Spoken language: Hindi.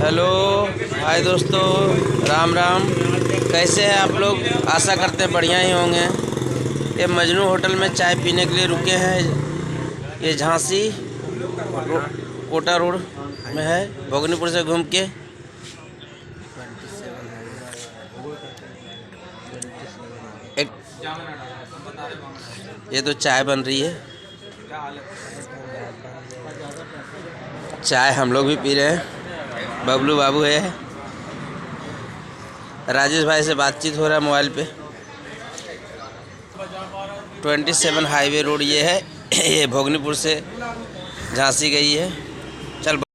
हेलो, हाय दोस्तों, राम राम। कैसे हैं आप लोग? आशा करते हैं बढ़िया ही होंगे। ये मजनू होटल में चाय पीने के लिए रुके हैं। ये झांसी कोटा रोड में है, भोगनीपुर से घूम के। एक ये तो चाय बन रही है। चाय हम लोग भी पी रहे हैं। बबलू बाबू है, राजेश भाई से बातचीत हो रहा है मोबाइल पे। 27 हाईवे रोड ये है। ये भोगनीपुर से झांसी गई है। चल।